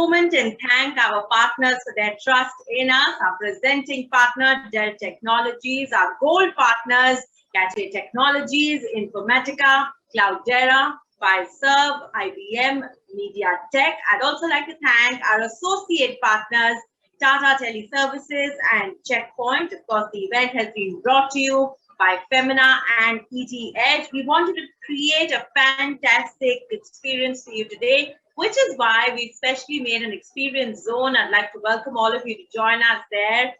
moment and thank our partners for their trust in us. Our presenting partner, Dell Technologies, our gold partners, Cathay Technologies, Informatica, Cloudera, Fiserv, IBM, MediaTek. I'd also like to thank our associate partners, Tata Teleservices and Checkpoint. Of course, the event has been brought to you by Femina and ET Edge. We wanted to create a fantastic experience for you today, which is why we specially made an experience zone. I'd like to welcome all of you to join us there.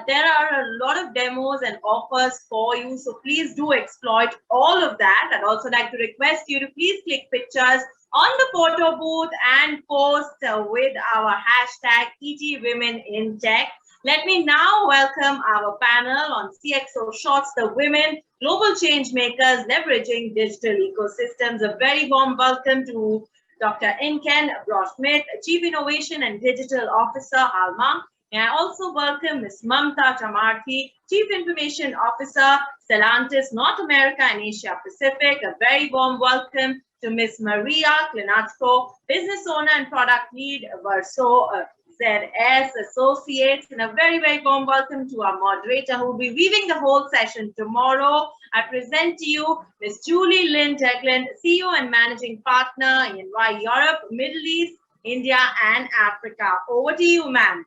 There are a lot of demos and offers for you, so please do exploit all of that. I'd also like to request you to please click pictures on the photo booth and post with our hashtag #ETWomenInTech. Let me now welcome our panel on CXO Shots, the Women Global Change Makers Leveraging Digital Ecosystems. A very warm welcome to Dr. Inken Broschmidt, Chief Innovation and Digital Officer, Halma. And I also welcome Ms. Mamta Chamarthi, Chief Information Officer, Stellantis, North America and Asia Pacific. A very warm welcome to Ms. Maria Klinatko, Business Owner and Product Lead, Verso ZS Associates. And a very, very warm welcome to our moderator who will be weaving the whole session tomorrow. I present to you Ms. Julie Lynn Tegland, CEO and Managing Partner in EY Europe, Middle East, India, and Africa. Over to you, ma'am.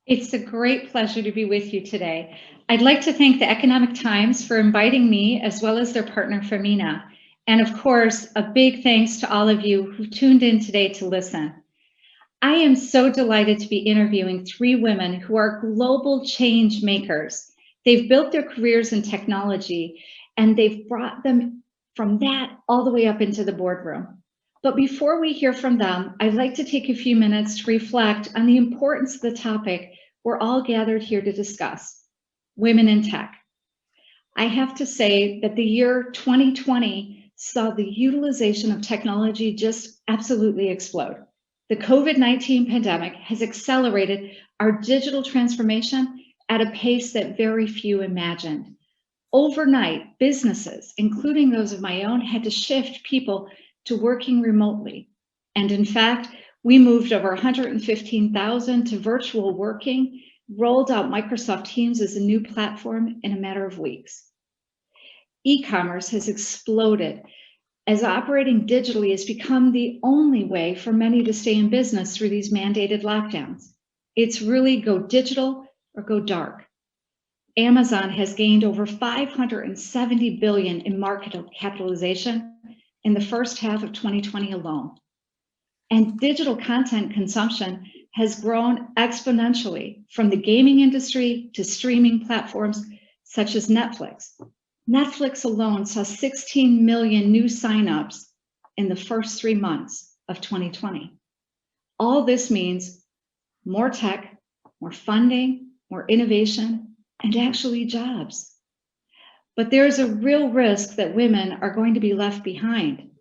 It's a great pleasure to be with you today. I'd like to thank the Economic Times for inviting me, as well as their partner, Femina. And of course, a big thanks to all of you who tuned in today to listen. I am so delighted to be interviewing three women who are global change makers. They've built their careers in technology, and they've brought them from that all the way up into the boardroom. But before we hear from them, I'd like to take a few minutes to reflect on the importance of the topic we're all gathered here to discuss, women in tech. I have to say that the year 2020 saw the utilization of technology just absolutely explode. The COVID-19 pandemic has accelerated our digital transformation at a pace that very few imagined. Overnight, businesses, including those of my own, had to shift people to working remotely. And in fact, we moved over 115,000 to virtual working, rolled out Microsoft Teams as a new platform in a matter of weeks. E-commerce has exploded as operating digitally has become the only way for many to stay in business through these mandated lockdowns. It's really go digital or go dark. Amazon has gained over 570 billion in market capitalization in the first half of 2020 alone. And digital content consumption has grown exponentially from the gaming industry to streaming platforms such as Netflix. Netflix alone saw 16 million new signups in the first 3 months of 2020. All this means more tech, more funding, more innovation, and actually jobs. But there's a real risk that women are going to be left behind.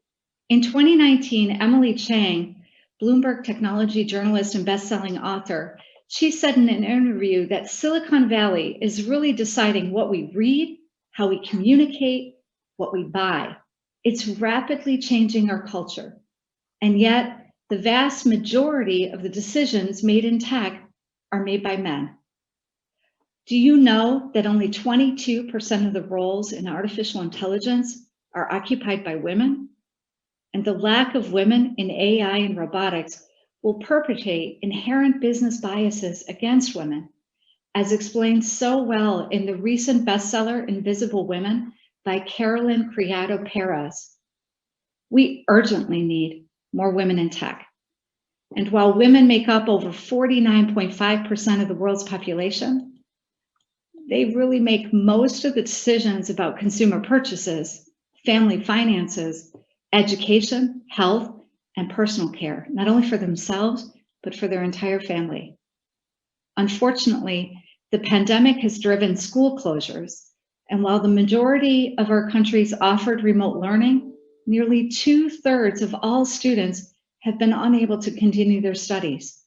In 2019, Emily Chang, Bloomberg technology journalist and best-selling author, she said in an interview that Silicon Valley is really deciding what we read, how we communicate, what we buy. It's rapidly changing our culture. And yet, the vast majority of the decisions made in tech are made by men. Do you know that only 22% of the roles in artificial intelligence are occupied by women? And the lack of women in AI and robotics will perpetuate inherent business biases against women, as explained so well in the recent bestseller Invisible Women by Carolyn Criado Perez. We urgently need more women in tech. And while women make up over 49.5% of the world's population, they really make most of the decisions about consumer purchases, family finances, education, health, and personal care, not only for themselves, but for their entire family. Unfortunately, the pandemic has driven school closures, and while the majority of our countries offered remote learning, nearly 2/3 of all students have been unable to continue their studies.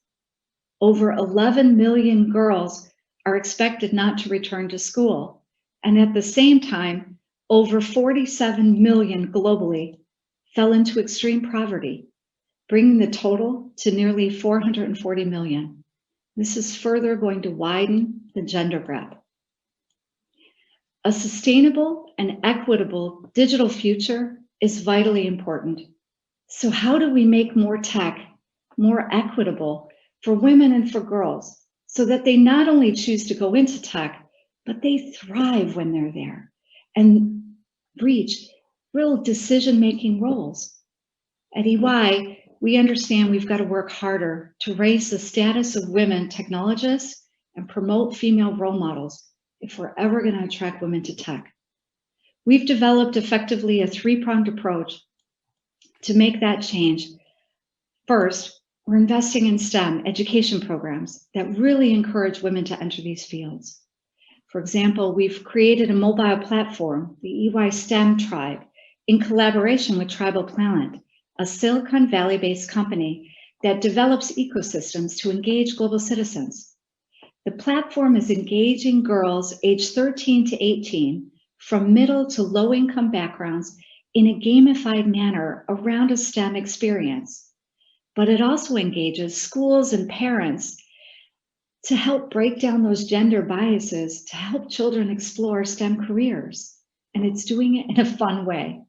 Over 11 million girls are expected not to return to school, and at the same time, over 47 million globally fell into extreme poverty. bringing the total to nearly 440 million. This is further going to widen the gender gap. A sustainable and equitable digital future is vitally important. So how do we make more tech more equitable for women and for girls so that they not only choose to go into tech, but they thrive when they're there and reach real decision-making roles? At EY, we understand we've got to work harder to raise the status of women technologists and promote female role models if we're ever going to attract women to tech. We've developed effectively a three-pronged approach to make that change. First, we're investing in STEM education programs that really encourage women to enter these fields. For example, we've created a mobile platform, the EY STEM Tribe, in collaboration with Tribal Planet, a Silicon Valley-based company that develops ecosystems to engage global citizens. The platform is engaging girls aged 13 to 18 from middle to low-income backgrounds in a gamified manner around a STEM experience. But it also engages schools and parents to help break down those gender biases, to help children explore STEM careers. And it's doing it in a fun way.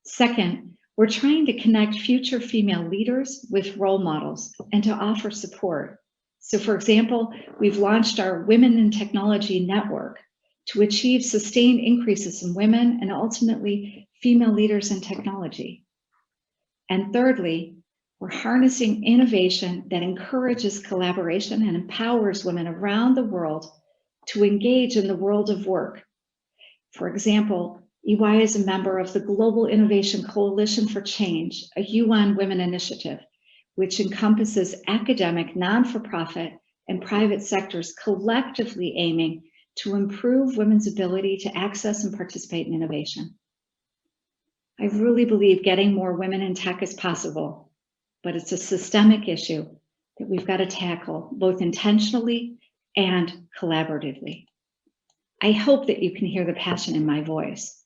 Second, we're trying to connect future female leaders with role models and to offer support. So for example, we've launched our Women in Technology Network to achieve sustained increases in women and ultimately female leaders in technology. And thirdly, we're harnessing innovation that encourages collaboration and empowers women around the world to engage in the world of work. For example, EY is a member of the Global Innovation Coalition for Change, a UN women initiative, which encompasses academic, non-for-profit, and private sectors collectively aiming to improve women's ability to access and participate in innovation. I really believe getting more women in tech is possible, but it's a systemic issue that we've got to tackle both intentionally and collaboratively. I hope that you can hear the passion in my voice.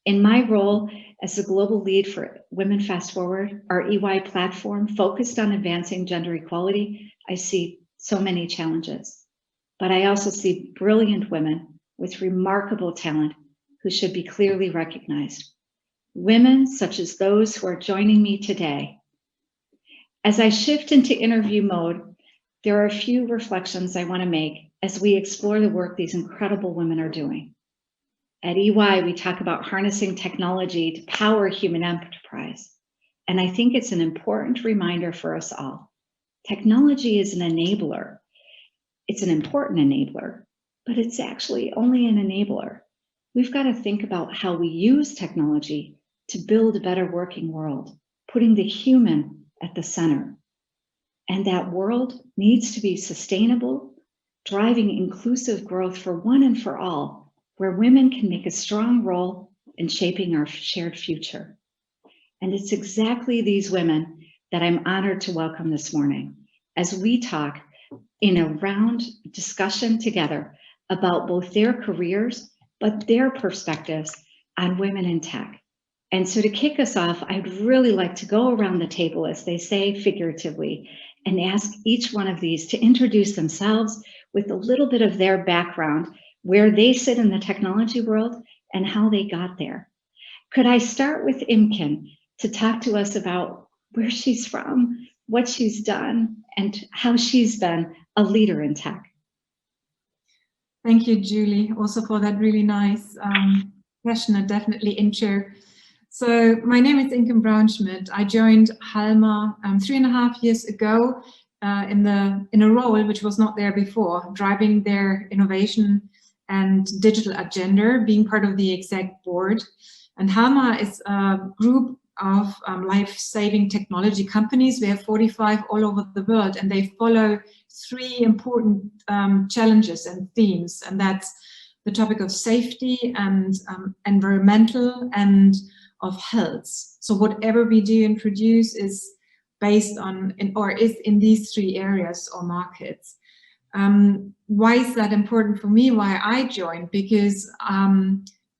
In my role as the global lead for Women Fast Forward, our EY platform focused on advancing gender equality, I see so many challenges. But I also see brilliant women with remarkable talent who should be clearly recognized. Women such as those who are joining me today. As I shift into interview mode, there are a few reflections I want to make as we explore the work these incredible women are doing. At EY, we talk about harnessing technology to power human enterprise. And I think it's an important reminder for us all. Technology is an enabler. It's an important enabler, but it's actually only an enabler. We've got to think about how we use technology to build a better working world, putting the human at the center. And that world needs to be sustainable, driving inclusive growth for one and for all, where women can make a strong role in shaping our shared future. And it's exactly these women that I'm honored to welcome this morning as we talk in a round discussion together about both their careers, but their perspectives on women in tech. And so to kick us off, I'd really like to go around the table, as they say figuratively, and ask each one of these to introduce themselves with a little bit of their background, where they sit in the technology world and how they got there. Could I start with Imken to talk to us about where she's from, what she's done, and how she's been a leader in tech? Thank you, Julie, also for that really nice, passionate, definitely intro. So my name is Imken Braunschmidt. I joined Halma 3.5 years ago in a role which was not there before, driving their innovation and digital agenda, being part of the exec board. And Halma is a group of life-saving technology companies. We have 45 all over the world, and they follow 3 important challenges and themes, and that's the topic of safety and environmental and of health. So whatever we do and produce is based on or is in these 3 areas or markets. Why is that important for me? Why I joined? Because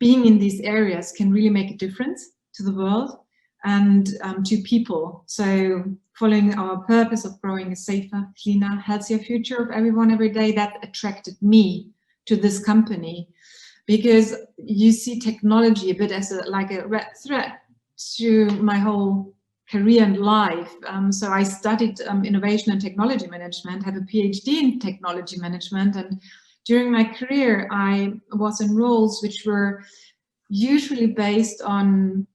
being in these areas can really make a difference to the world. and to people. So following our purpose of growing a safer, cleaner, healthier future of everyone every day, that attracted me to this company, because you see technology a bit as like a red thread to my whole career and life. So I studied innovation and technology management, have a PhD in technology management, and during my career I was in roles which were usually based on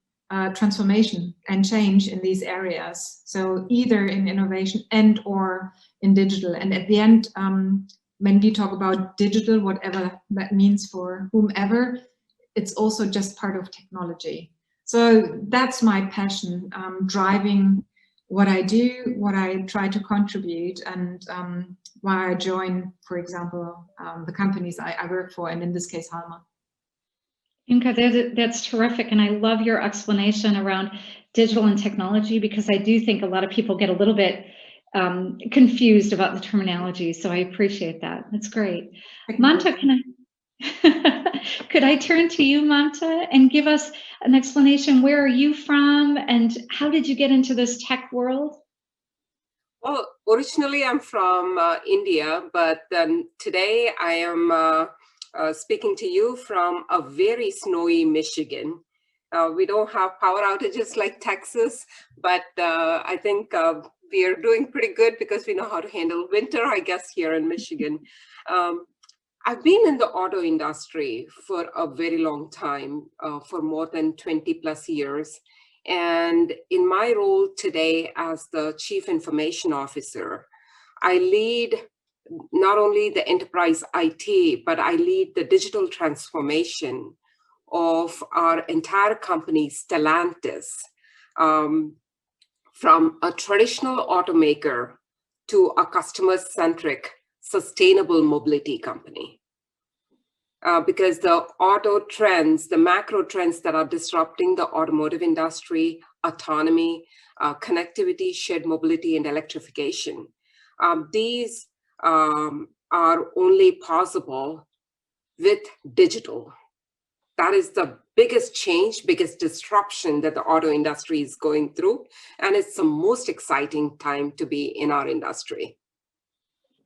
transformation and change in these areas. So either in innovation and or in digital. And at the end, when we talk about digital, whatever that means for whomever, it's also just part of technology. So that's my passion, driving what I do, what I try to contribute, and why I join, for example, the companies I work for, and in this case, Halma. Inka, that's terrific. And I love your explanation around digital and technology, because I do think a lot of people get a little bit confused about the terminology. So I appreciate that. That's great. Mamta, could I turn to you, Mamta, and give us an explanation? Where are you from and how did you get into this tech world? Well, originally I'm from India, but then today I am speaking to you from a very snowy Michigan. We don't have power outages like Texas, but I think we are doing pretty good because we know how to handle winter, I guess, here in Michigan. I've been in the auto industry for a very long time, for more than 20 plus years. And in my role today as the Chief Information Officer, I lead not only the enterprise IT, but I lead the digital transformation of our entire company, Stellantis, from a traditional automaker to a customer-centric, sustainable mobility company. Because the auto trends, the macro trends that are disrupting the automotive industry, autonomy, connectivity, shared mobility, and electrification, these are only possible with digital. That is the biggest change, biggest disruption that the auto industry is going through. And it's the most exciting time to be in our industry.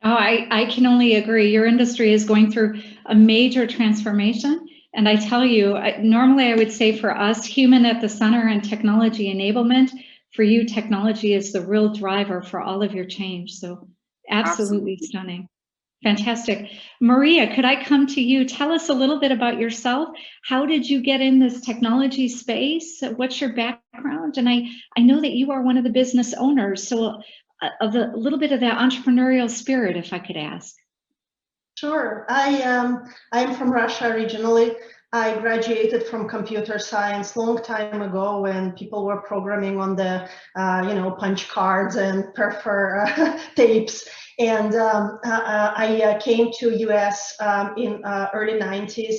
Oh, I can only agree. Your industry is going through a major transformation. And I tell you, normally I would say for us, human at the center and technology enablement, for you, technology is the real driver for all of your change. So absolutely stunning. Fantastic. Maria, could I come to you? Tell us a little bit about yourself. How did you get in this technology space? What's your background? And I know that you are one of the business owners. So a little bit of that entrepreneurial spirit, if I could ask. Sure. I'm from Russia originally. I graduated from computer science long time ago when people were programming on the, punch cards and perfor tapes. And I came to US in early 90s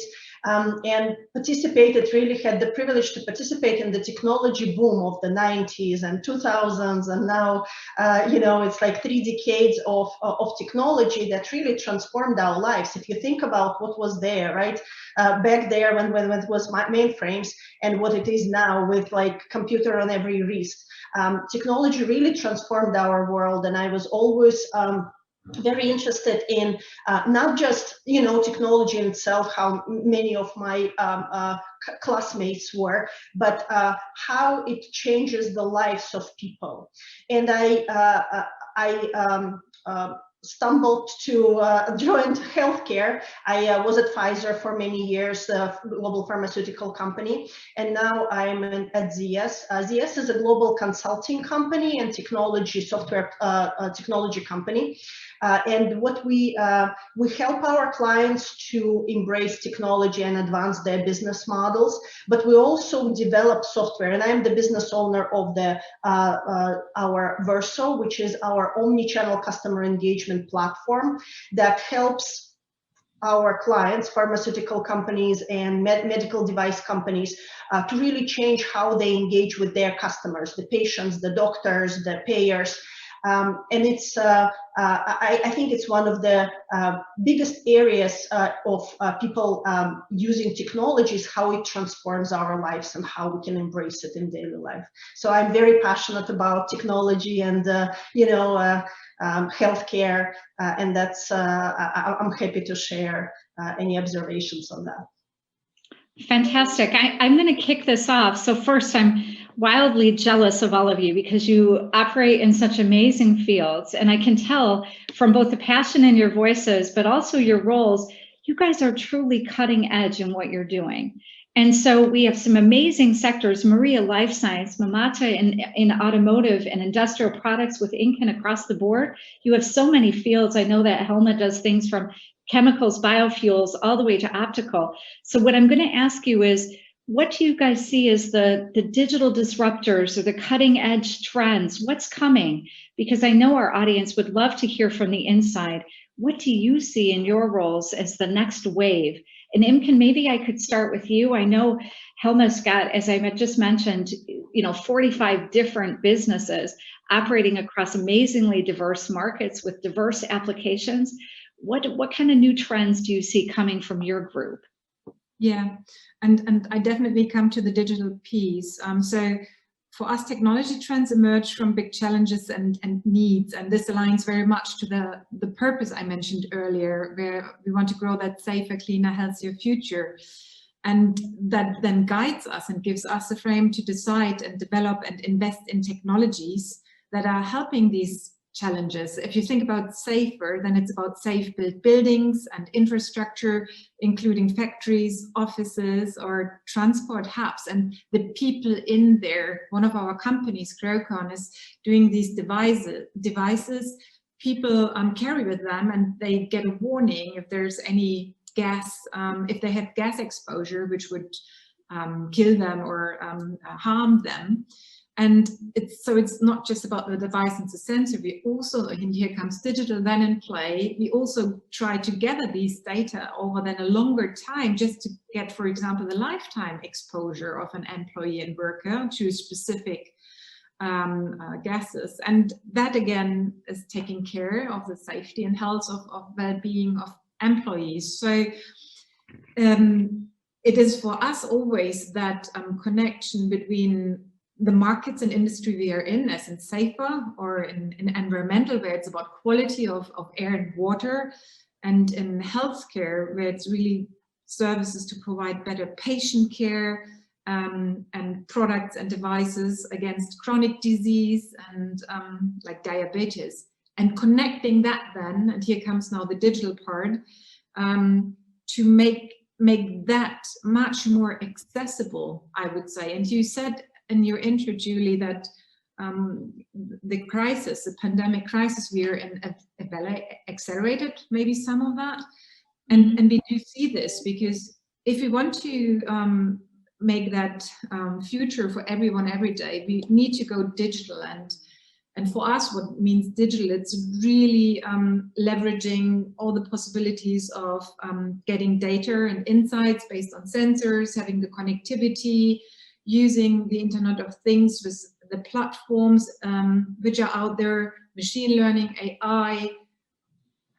and participated, really had the privilege to participate in the technology boom of the 90s and 2000s. And now, it's like 3 decades of technology that really transformed our lives. If you think about what was there, right? Back there when it was mainframes and what it is now with like computer on every wrist. Technology really transformed our world, and I was always very interested in not just technology in itself, how many of my classmates were, but how it changes the lives of people. And I stumbled to join healthcare. I was at Pfizer for many years, a global pharmaceutical company, and now I'm at ZS. ZS is a global consulting company and technology software technology company. And what we help our clients to embrace technology and advance their business models, but we also develop software. And I'm the business owner of the our Verso, which is our omni-channel customer engagement platform that helps our clients, pharmaceutical companies and medical device companies, to really change how they engage with their customers, the patients, the doctors, the payers. And it's I think it's one of the biggest areas of people using technologies, how it transforms our lives and how we can embrace it in daily life. So I'm very passionate about technology and healthcare, and that's I'm happy to share any observations on that. Fantastic. I'm going to kick this off. So first, I'm wildly jealous of all of you because you operate in such amazing fields. And I can tell from both the passion in your voices, but also your roles, you guys are truly cutting edge in what you're doing. And so we have some amazing sectors, Maria, life science, Mamata in automotive and industrial products with Incan across the board. You have so many fields. I know that Helma does things from chemicals, biofuels, all the way to optical. So what I'm going to ask you is, what do you guys see as the digital disruptors or the cutting edge trends? What's coming? Because I know our audience would love to hear from the inside. What do you see in your roles as the next wave? And Imken, maybe I could start with you. I know Helma's got, as I just mentioned, 45 different businesses operating across amazingly diverse markets with diverse applications. What kind of new trends do you see coming from your group? Yeah, and I definitely come to the digital piece. So for us, technology trends emerge from big challenges and needs, and this aligns very much to the purpose I mentioned earlier, where we want to grow that safer, cleaner, healthier future. And that then guides us and gives us a frame to decide and develop and invest in technologies that are helping these challenges. If you think about safer, then it's about safe built buildings and infrastructure, including factories, offices, or transport hubs, and the people in there. One of our companies, Grocon, is doing these devices. People carry with them, and they get a warning if there's any gas, if they have gas exposure, which would kill them or harm them. And it's not just about the device and the sensor. We also, and here comes digital then in play, we also try to gather these data over then a longer time just to get, for example, the lifetime exposure of an employee and worker to specific gases. And that again is taking care of the safety and health of well-being of employees. So it is for us always that connection between the markets and industry we are in, as in safer or in environmental, where it's about quality of air and water, and in healthcare, where it's really services to provide better patient care and products and devices against chronic disease and like diabetes. And connecting that then, and here comes now the digital part, to make that much more accessible, I would say. And you said in your intro, Julie, that the crisis, the pandemic crisis we are in, accelerated maybe some of that. And we do see this because if we want to make that future for everyone every day, we need to go digital. And for us, what means digital, it's really leveraging all the possibilities of getting data and insights based on sensors, having the connectivity, using the Internet of Things with the platforms which are out there, machine learning, AI,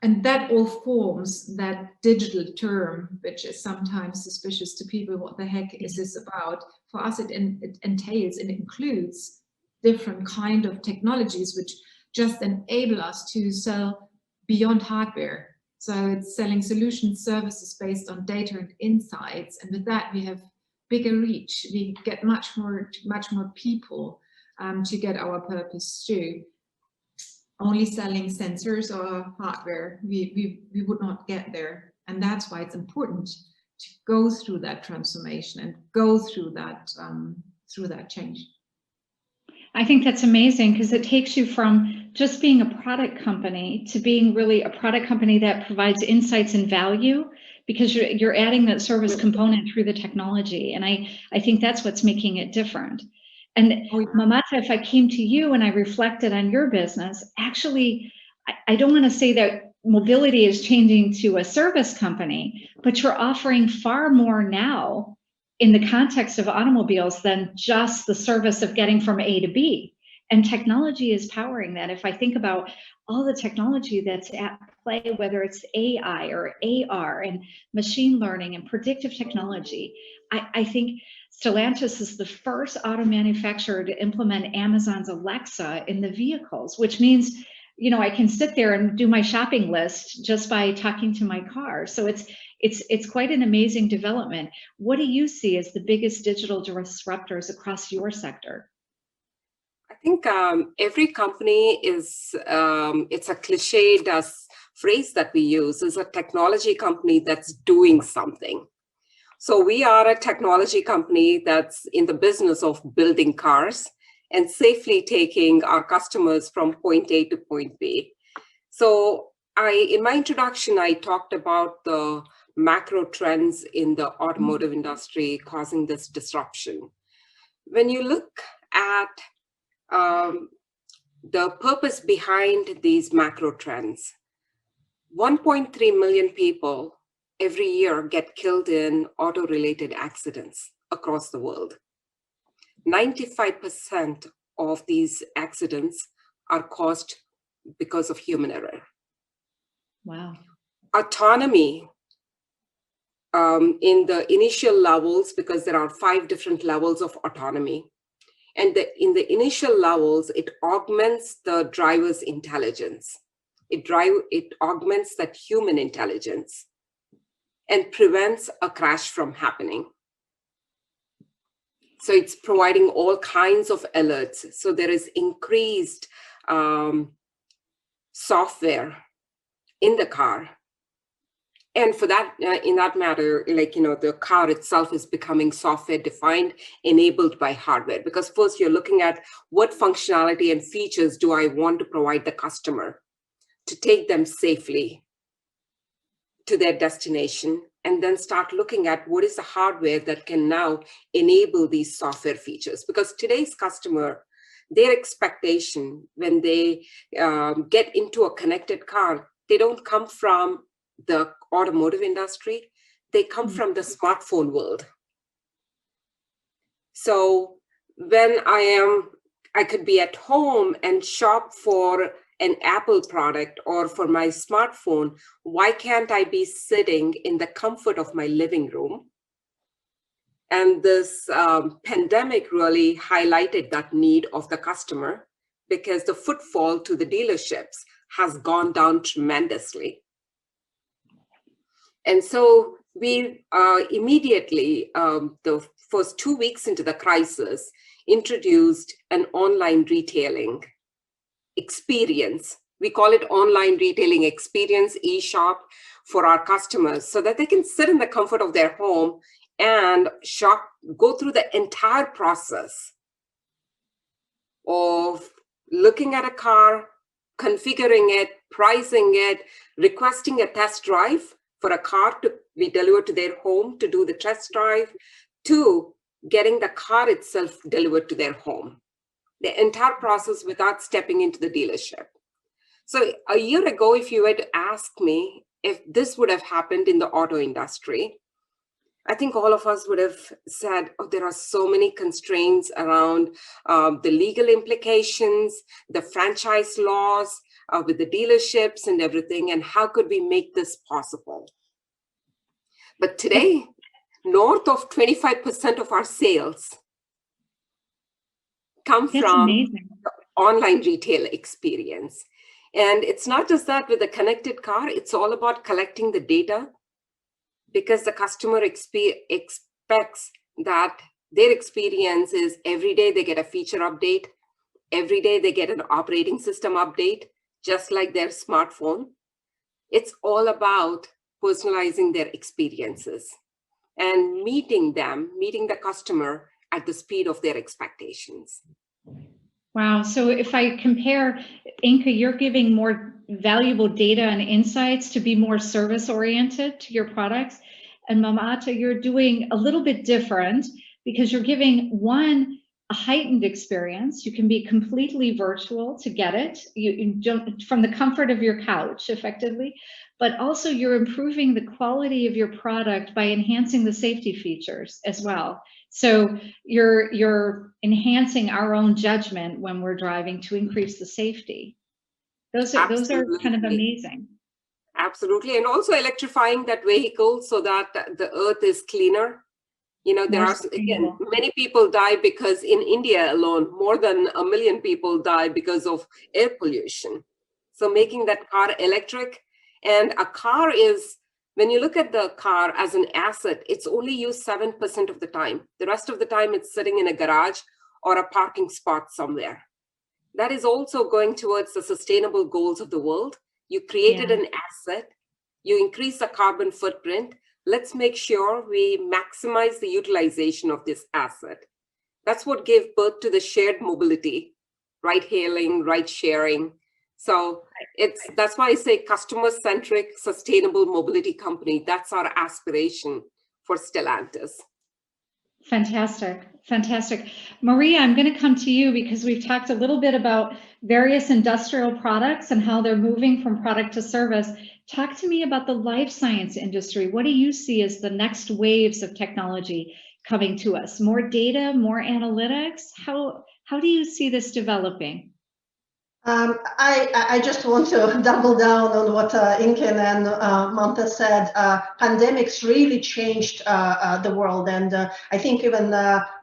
and that all forms that digital term, which is sometimes suspicious to people. What the heck is this about? For us, it entails and includes different kind of technologies which just enable us to sell beyond hardware. So it's selling solutions, services based on data and insights, and with that we have bigger reach. We get much more people to get our purpose through. Only selling sensors or hardware, we would not get there. And that's why it's important to go through that transformation and go through that change. I think that's amazing because it takes you from just being a product company to being really a product company that provides insights and value, because you're adding that service component through the technology. And I think that's what's making it different. And Mamata, if I came to you and I reflected on your business, actually, I don't want to say that mobility is changing to a service company, but you're offering far more now in the context of automobiles than just the service of getting from A to B. And technology is powering that. If I think about all the technology that's at play, whether it's AI or AR and machine learning and predictive technology, I think Stellantis is the first auto manufacturer to implement Amazon's Alexa in the vehicles, which means, you know, I can sit there and do my shopping list just by talking to my car. So it's quite an amazing development. What do you see as the biggest digital disruptors across your sector? I think every company is, it's a cliched phrase that we use, is a technology company that's doing something. So we are a technology company that's in the business of building cars and safely taking our customers from point A to point B. So in my introduction, I talked about the macro trends in the automotive industry causing this disruption. When you look at the purpose behind these macro trends, 1.3 million people every year get killed in auto-related accidents across the world. 95% of these accidents are caused because of human error. Wow. Autonomy in the initial levels, because there are 5 different levels of autonomy. And in the initial levels, it augments the driver's intelligence. It augments that human intelligence and prevents a crash from happening. So it's providing all kinds of alerts. So there is increased software in the car. And for that, in that matter, like, you know, the car itself is becoming software defined, enabled by hardware. Because first you're looking at what functionality and features do I want to provide the customer to take them safely to their destination, and then start looking at what is the hardware that can now enable these software features. Because today's customer, their expectation when they get into a connected car, they don't come from the automotive industry, they come from the smartphone world. So when I could be at home and shop for an Apple product or for my smartphone, why can't I be sitting in the comfort of my living room? And this pandemic really highlighted that need of the customer, because the footfall to the dealerships has gone down tremendously. And so we immediately, the first 2 weeks into the crisis, introduced an online retailing experience. We call it online retailing experience, eShop, for our customers, so that they can sit in the comfort of their home and shop, go through the entire process of looking at a car, configuring it, pricing it, requesting a test drive for a car to be delivered to their home to do the test drive, to getting the car itself delivered to their home. The entire process without stepping into the dealership. So a year ago, if you had asked me if this would have happened in the auto industry, I think all of us would have said, oh, there are so many constraints around the legal implications, the franchise laws with the dealerships and everything, and how could we make this possible? But today, north of 25% of our sales come from the online retail experience. And it's not just that with the connected car, it's all about collecting the data, because the customer expects that their experience is every day they get a feature update, every day they get an operating system update, just like their smartphone. It's all about personalizing their experiences and meeting the customer at the speed of their expectations. Wow. So if I compare, Inka, you're giving more valuable data and insights to be more service oriented to your products. And Mamata, you're doing a little bit different, because you're giving one a heightened experience. You can be completely virtual to get it. You don't, from the comfort of your couch, effectively, but also you're improving the quality of your product by enhancing the safety features as well. So you're enhancing our own judgment when we're driving to increase the safety. Those are kind of amazing. Absolutely, and also electrifying that vehicle so that the earth is cleaner. You know, there are, again, many people die because in India alone, more than 1 million people die because of air pollution. So making that car electric, and a car is, when you look at the car as an asset, it's only used 7% of the time. The rest of the time it's sitting in a garage or a parking spot somewhere. That is also going towards the sustainable goals of the world. You created an asset, you increase the carbon footprint. Let's make sure we maximize the utilization of this asset. That's what gave birth to the shared mobility, ride hailing, ride sharing. So that's why I say customer-centric, sustainable mobility company. That's our aspiration for Stellantis. Fantastic, fantastic. Maria, I'm going to come to you because we've talked a little bit about various industrial products and how they're moving from product to service. Talk to me about the life science industry. What do you see as the next waves of technology coming to us? More data, more analytics? How do you see this developing? I just want to double down on what Inken and Manta said. Pandemics really changed the world, and I think even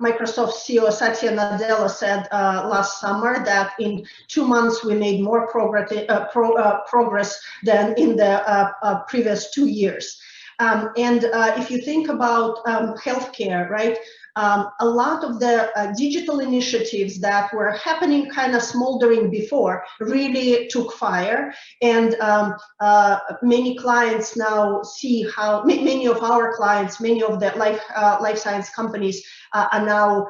Microsoft CEO Satya Nadella said last summer that in 2 months we made more progress than in the previous 2 years. And if you think about healthcare, right? A lot of the digital initiatives that were happening kind of smoldering before really took fire, and many clients now see how many of our clients, many of the life science companies are now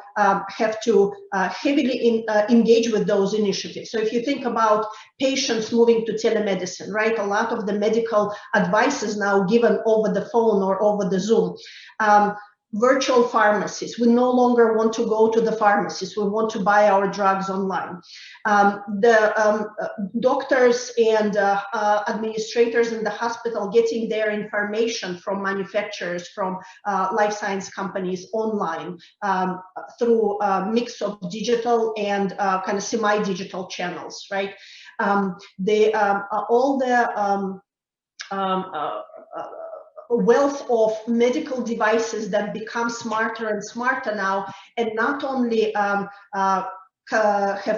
have to heavily engage with those initiatives. So if you think about patients moving to telemedicine, right? A lot of the medical advice is now given over the phone or over the Zoom. Virtual pharmacies. We no longer want to go to the pharmacies. We want to buy our drugs online. The doctors and administrators in the hospital getting their information from manufacturers, from life science companies online through a mix of digital and kind of semi-digital channels, right? All the wealth of medical devices that become smarter and smarter now, and not only have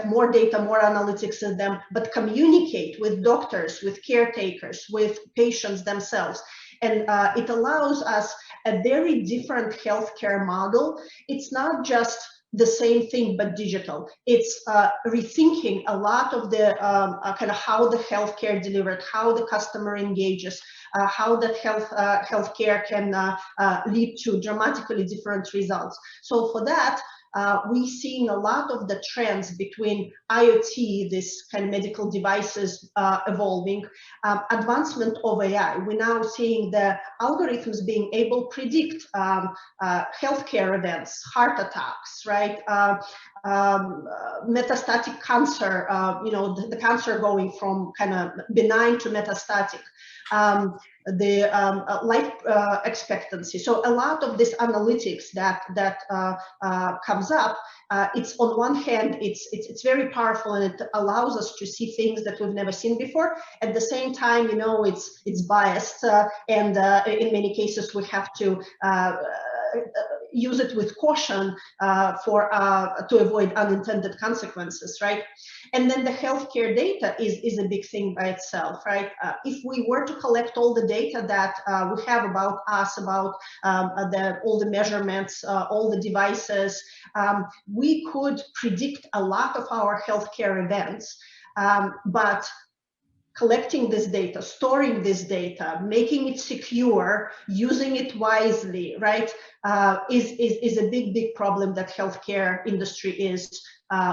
more data, more analytics in them, but communicate with doctors, with caretakers, with patients themselves. And it allows us a very different healthcare model. It's not just the same thing, but digital. It's rethinking a lot of the kind of how the healthcare delivered, how the customer engages, how that healthcare can lead to dramatically different results. So for that, we're seeing a lot of the trends between IoT, this kind of medical devices evolving, advancement of AI. We're now seeing the algorithms being able to predict healthcare events, heart attacks, right? Metastatic cancer, the cancer going from kind of benign to metastatic. The life expectancy. So a lot of this analytics that comes up, it's on one hand, it's very powerful, and it allows us to see things that we've never seen before. At the same time, it's biased, and in many cases we have to use it with caution to avoid unintended consequences, right? And then the healthcare data is a big thing by itself, right? If we were to collect all the data that we have about us, about all the measurements, all the devices, we could predict a lot of our healthcare events, but collecting this data, storing this data, making it secure, using it wisely, right, is a big problem that healthcare industry is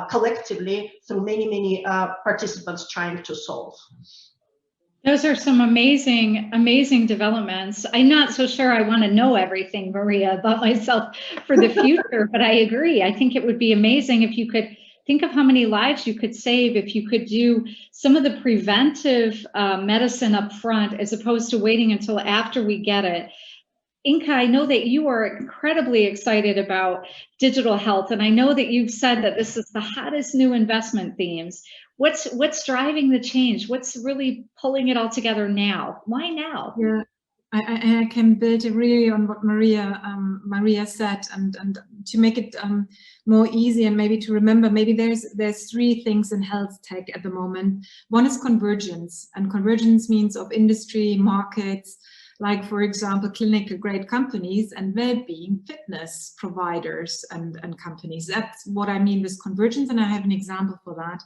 collectively, through many participants, trying to solve. Those are some amazing, amazing developments. I'm not so sure I want to know everything, Maria, about myself for the future, but I agree. I think it would be amazing if you could think of how many lives you could save if you could do some of the preventive medicine up front as opposed to waiting until after we get it. Inka, I know that you are incredibly excited about digital health, and I know that you've said that this is the hottest new investment themes. What's driving the change? What's really pulling it all together now? Why now? Yeah, I can build really on what Maria said, and to make it more easy and maybe to remember, maybe there's three things in health tech at the moment. One is convergence, and convergence means of industry, markets, like for example, clinical grade companies and well-being fitness providers and companies. That's what I mean with convergence, and I have an example for that.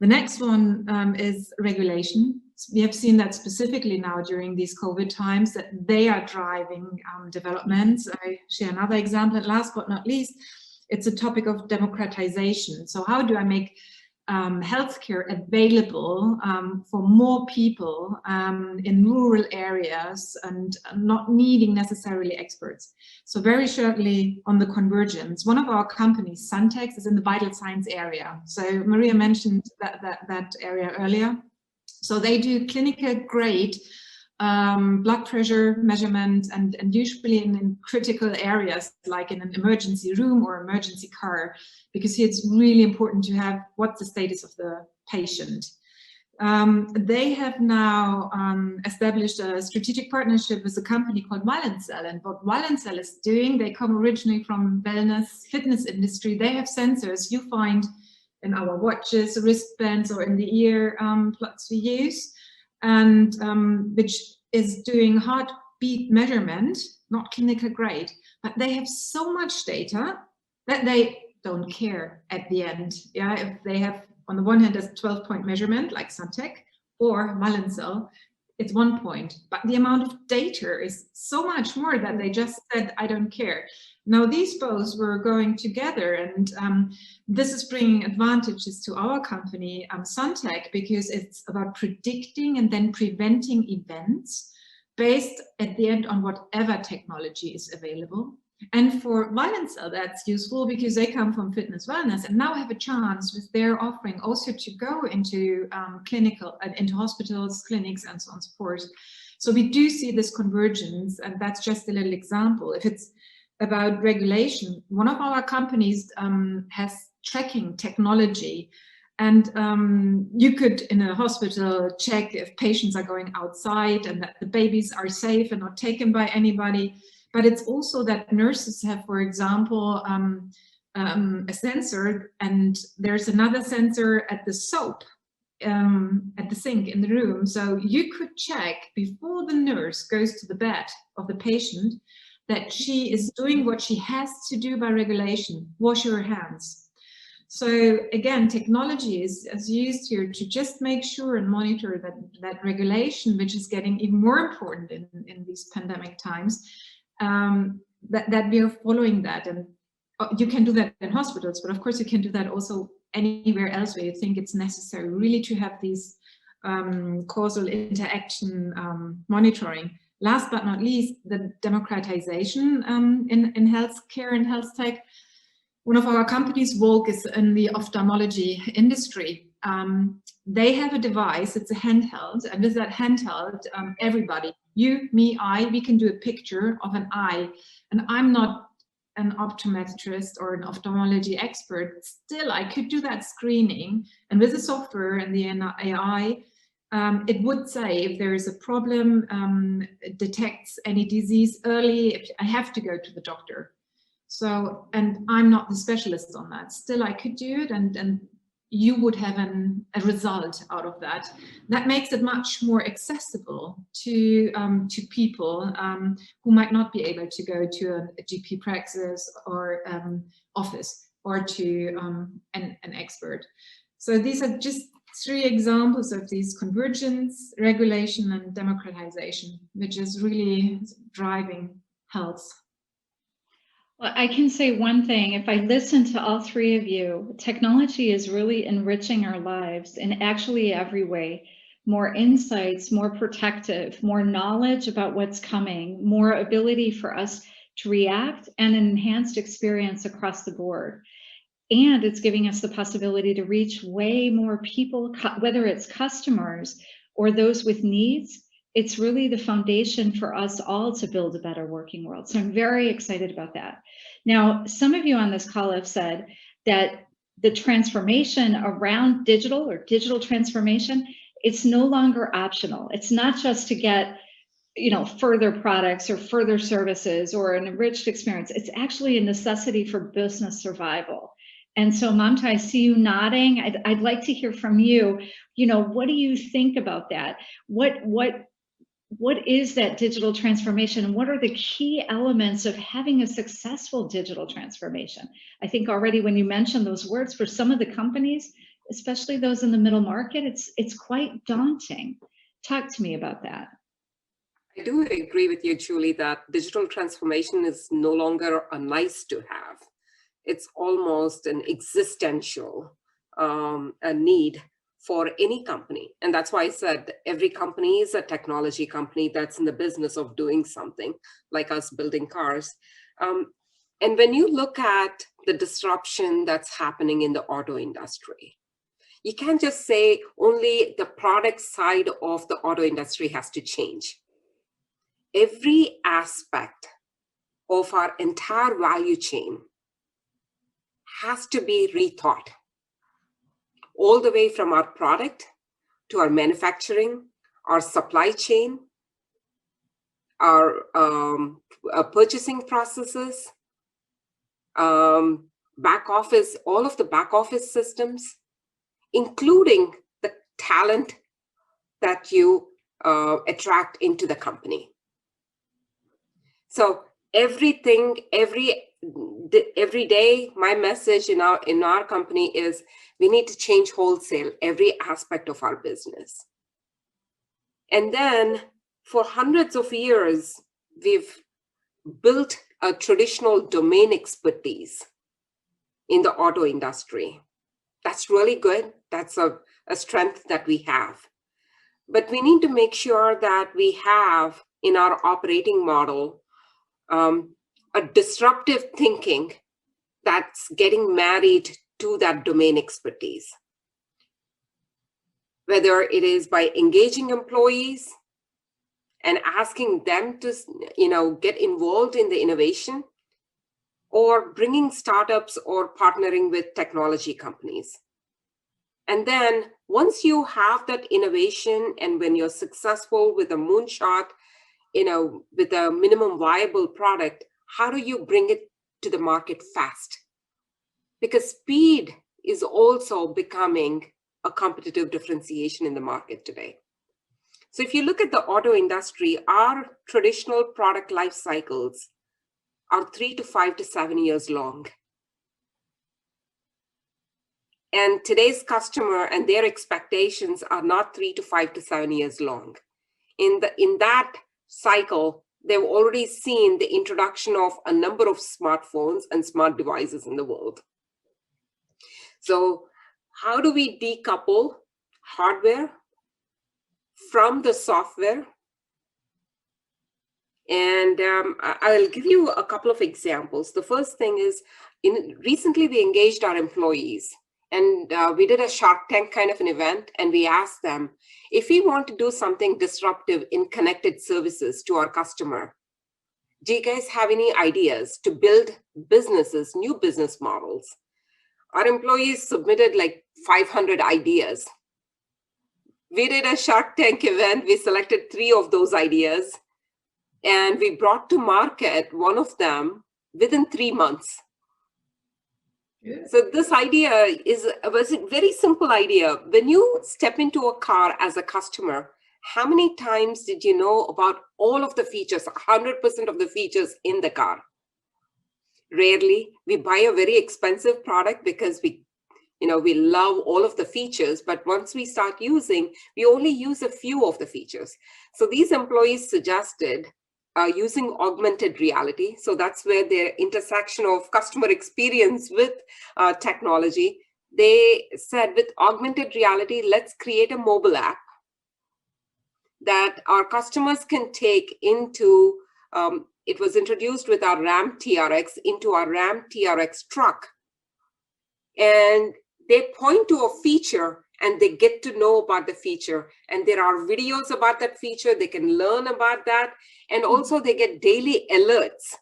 The next one is regulation. We have seen that specifically now during these COVID times that they are driving developments. I share another example, and last but not least, it's a topic of democratization. So how do I make healthcare available for more people in rural areas and not needing necessarily experts? So very shortly on the convergence, one of our companies, Suntex, is in the vital signs area. So Maria mentioned that area earlier. So they do clinical grade blood pressure measurement and usually in critical areas like in an emergency room or emergency car, because it's really important to have what's the status of the patient. They have now established a strategic partnership with a company called Valencell, and what Valencell is doing, they come originally from wellness fitness industry. They have sensors you find in our watches, wristbands, or in the ear plugs we use, and which is doing heartbeat measurement, not clinical grade, but they have so much data that they don't care at the end. Yeah, if they have on the one hand a 12-point measurement like Suntec or Valencell, it's 1 point, but the amount of data is so much more that they just said, I don't care. Now these both were going together, and this is bringing advantages to our company, Suntec, because it's about predicting and then preventing events based at the end on whatever technology is available. And for Valencell, that's useful because they come from fitness wellness and now have a chance with their offering also to go into clinical and into hospitals, clinics, and so on and so forth. So we do see this convergence, and that's just a little example. If it's about regulation, one of our companies has tracking technology, and you could in a hospital check if patients are going outside and that the babies are safe and not taken by anybody. But it's also that nurses have, for example, a sensor, and there's another sensor at the soap, at the sink in the room. So you could check before the nurse goes to the bed of the patient that she is doing what she has to do by regulation, wash her hands. So again, technology is used here to just make sure and monitor that regulation, which is getting even more important in these pandemic times, that we are following that. And you can do that in hospitals, but of course you can do that also anywhere else where you think it's necessary really to have these causal interaction monitoring. Last but not least, the democratization in healthcare and health tech. One of our companies, Volk, is in the ophthalmology industry. They have a device, it's a handheld, and with that handheld, everybody, you, me, we can do a picture of an eye. And I'm not an optometrist or an ophthalmology expert, still I could do that screening. And with the software and the AI, it would say if there is a problem, it detects any disease early, if I have to go to the doctor. So, and I'm not the specialist on that. Still, I could do it, and you would have a result out of that. That makes it much more accessible to people who might not be able to go to a GP practice or office or to an expert. So these are just 3 examples of these convergence, regulation, and democratization, which is really driving health. Well, I can say one thing. If I listen to all 3 of you, technology is really enriching our lives in actually every way. more insights, more protective, more knowledge about what's coming, more ability for us to react, and an enhanced experience across the board. And it's giving us the possibility to reach way more people, whether it's customers or those with needs. It's really the foundation for us all to build a better working world. So I'm very excited about that. Now, some of you on this call have said that the transformation around digital or digital transformation, it's no longer optional. It's not just to get, you know, further products or further services or an enriched experience. It's actually a necessity for business survival. And so, Mamta, I see you nodding. I'd like to hear from you. You know, what do you think about that? What is that digital transformation, and what are the key elements of having a successful digital transformation? I think already when you mentioned those words, for some of the companies, especially those in the middle market, it's quite daunting. Talk to me about that. I do agree with you, Julie, that digital transformation is no longer a nice to have. It's almost an existential a need for any company. And that's why I said every company is a technology company that's in the business of doing something, like us building cars. And when you look at the disruption that's happening in the auto industry, you can't just say only the product side of the auto industry has to change. Every aspect of our entire value chain has to be rethought, all the way from our product to our manufacturing, our supply chain, our purchasing processes, back office, all of the back office systems, including the talent that you attract into the company. So everything, every day, my message in our company is we need to change wholesale every aspect of our business. And then for hundreds of years, we've built a traditional domain expertise in the auto industry. That's really good. That's a strength that we have. But we need to make sure that we have in our operating model a disruptive thinking that's getting married to that domain expertise. Whether it is by engaging employees and asking them to, get involved in the innovation, or bringing startups or partnering with technology companies. And then once you have that innovation, and when you're successful with a moonshot, with a minimum viable product, how do you bring it to the market fast? Because speed is also becoming a competitive differentiation in the market today. So if you look at the auto industry, our traditional product life cycles are 3 to 5 to 7 years long. And today's customer and their expectations are not 3 to 5 to 7 years long. In that cycle, they've already seen the introduction of a number of smartphones and smart devices in the world. So how do we decouple hardware from the software? And I'll give you a couple of examples. The first thing is, recently we engaged our employees, and we did a Shark Tank kind of an event, and we asked them, if we want to do something disruptive in connected services to our customer, do you guys have any ideas to build businesses, new business models? Our employees submitted like 500 ideas. We did a Shark Tank event. We selected 3 of those ideas, and we brought to market one of them within 3 months. Yeah. So this idea was a very simple idea. When you step into a car as a customer, how many times did you know about all of the features, 100% of the features in the car? Rarely. We buy a very expensive product because we love all of the features, but once we start using, we only use a few of the features. So these employees suggested using augmented reality. So that's where their intersection of customer experience with technology. They said, with augmented reality, let's create a mobile app that our customers can take into, it was introduced with our Ram TRX into our Ram TRX truck. And they point to a feature and they get to know about the feature. And there are videos about that feature. They can learn about that. And also they get daily alerts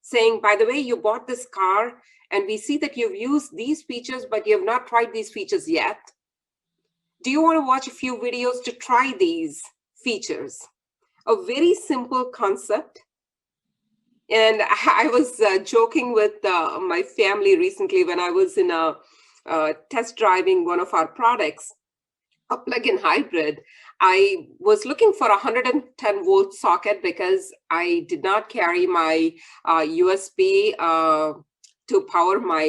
saying, by the way, you bought this car and we see that you've used these features, but you have not tried these features yet. Do you want to watch a few videos to try these features? A very simple concept. And I was joking with my family recently when I was in a test driving one of our products, a plug-in hybrid. I was looking for a 110 volt socket because I did not carry my USB to power my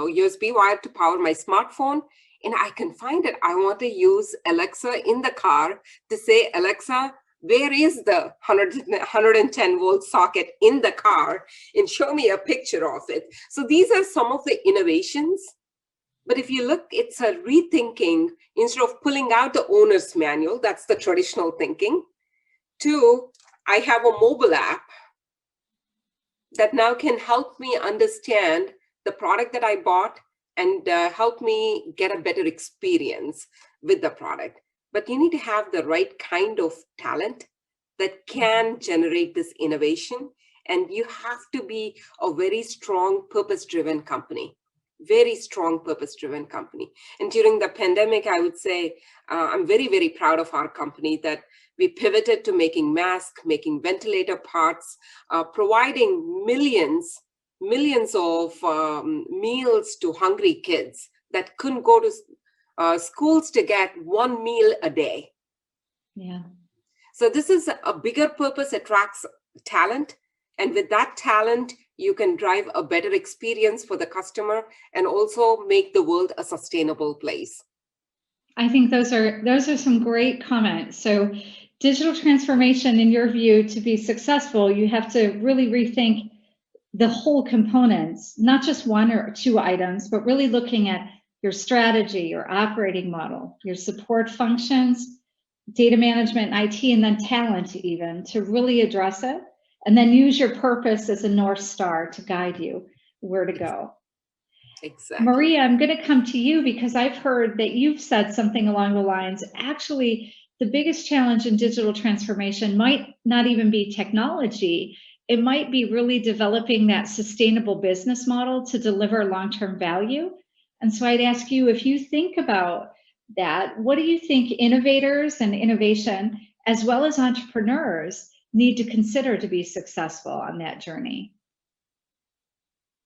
USB wire to power my smartphone. And I can find it. I want to use Alexa in the car to say, Alexa, where is the 110 volt socket in the car, and show me a picture of it. So these are some of the innovations. But if you look, it's a rethinking. Instead of pulling out the owner's manual, that's the traditional thinking, to I have a mobile app that now can help me understand the product that I bought and help me get a better experience with the product. But you need to have the right kind of talent that can generate this innovation. And you have to be a very strong purpose-driven company, very strong purpose-driven company. And during the pandemic, I would say, I'm very, very proud of our company that we pivoted to making masks, making ventilator parts, providing millions of meals to hungry kids that couldn't go to schools to get one meal a day. Yeah. So this is a bigger purpose, attracts talent. And with that talent, you can drive a better experience for the customer and also make the world a sustainable place. I think those are some great comments. So digital transformation, in your view, to be successful, you have to really rethink the whole components, not just one or two items, but really looking at your strategy, your operating model, your support functions, data management, IT, and then talent even, to really address it. And then use your purpose as a North Star to guide you where to go. Exactly. Maria, I'm going to come to you because I've heard that you've said something along the lines, actually, the biggest challenge in digital transformation might not even be technology. It might be really developing that sustainable business model to deliver long-term value. And so I'd ask you, if you think about that, what do you think innovators and innovation, as well as entrepreneurs, need to consider to be successful on that journey?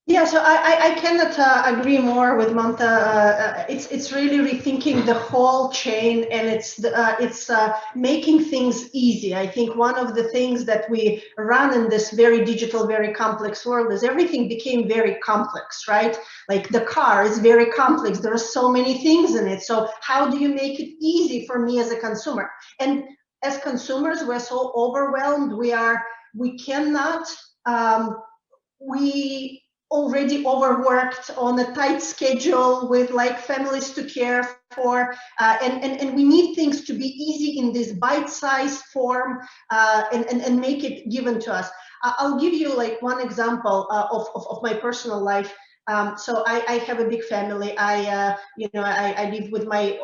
Yeah, so I cannot agree more with Mamta. It's really rethinking the whole chain, and it's making things easy. I think one of the things that we run in this very digital, very complex world is everything became very complex, right? Like the car is very complex. There are so many things in it. So how do you make it easy for me as a consumer? And as consumers, we're so overwhelmed. We cannot. We already overworked on a tight schedule with like families to care for, and we need things to be easy in this bite-sized form, and make it given to us. I'll give you like one example of my personal life. So I have a big family. I live with my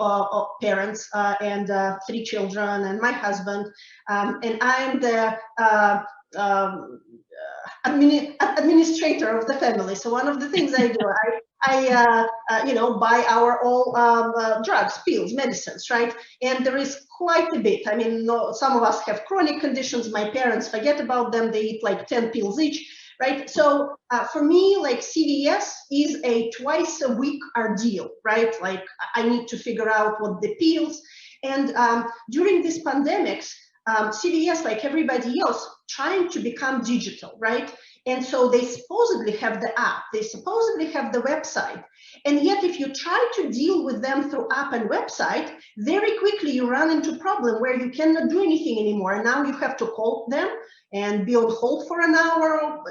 parents and 3 children and my husband, and I'm the administrator of the family. So one of the things I do, I buy our all drugs, pills, medicines, right? And there is quite a bit. I mean, some of us have chronic conditions. My parents forget about them. They eat like 10 pills each, right? So for me, like CVS is a twice a week ordeal, right? Like I need to figure out what the pills. And during these pandemics, CVS, like everybody else, trying to become digital, right? And so they supposedly have the app, they supposedly have the website. And yet if you try to deal with them through app and website, very quickly you run into a problem where you cannot do anything anymore. And now you have to call them and be on hold for an hour,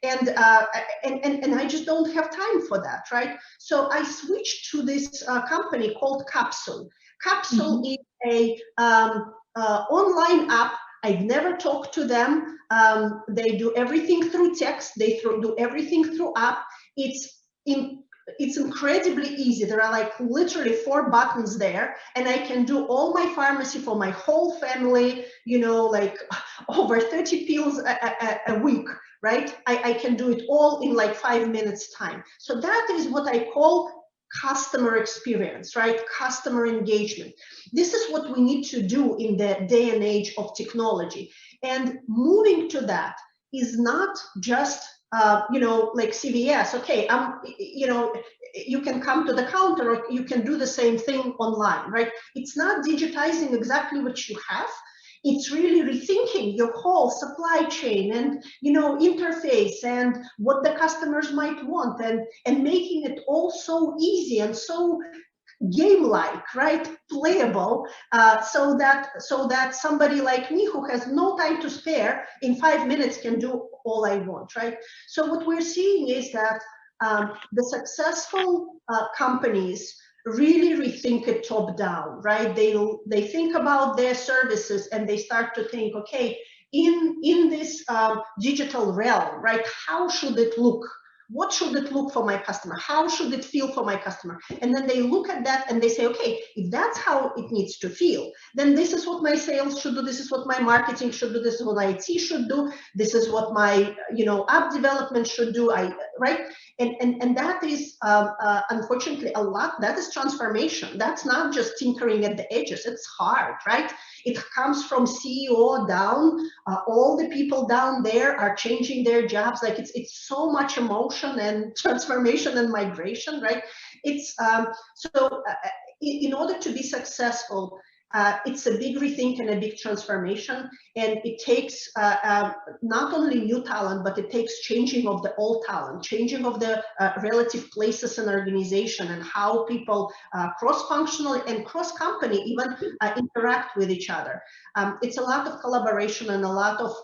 and I just don't have time for that, right? So I switched to this company called Capsule. Capsule is a online app. I've never talked to them. They do everything through text. They do everything through app. It's incredibly easy. There are like literally 4 buttons there, and I can do all my pharmacy for my whole family, you know, like over 30 pills a week, right? I can do it all in like 5 minutes time. So that is what I call customer experience, right? Customer engagement. This is what we need to do in the day and age of technology. And moving to that is not just you know, like CVS, okay, you know, you can come to the counter or you can do the same thing online, right? It's not digitizing exactly what you have. It's really rethinking your whole supply chain and, you know, interface and what the customers might want, and making it all so easy and so game-like, right, playable, so that somebody like me who has no time to spare in 5 minutes can do all I want, right? So what we're seeing is that the successful companies really rethink it top down, right? They think about their services and they start to think, okay, in this digital realm, right? How should it look? What should it look for my customer? How should it feel for my customer? And then they look at that and they say, okay, if that's how it needs to feel, then this is what my sales should do. This is what my marketing should do. This is what IT should do. This is what my, you know, app development should do. Right? And that is, unfortunately, a lot. That is transformation. That's not just tinkering at the edges. It's hard, right? It comes from CEO down. All the people down there are changing their jobs. Like it's so much emotion and transformation and migration, right? It's in order to be successful, it's a big rethink and a big transformation, and it takes not only new talent, but it takes changing of the old talent, changing of the relative places in organization, and how people cross-functional and cross-company even interact with each other. It's a lot of collaboration and a lot of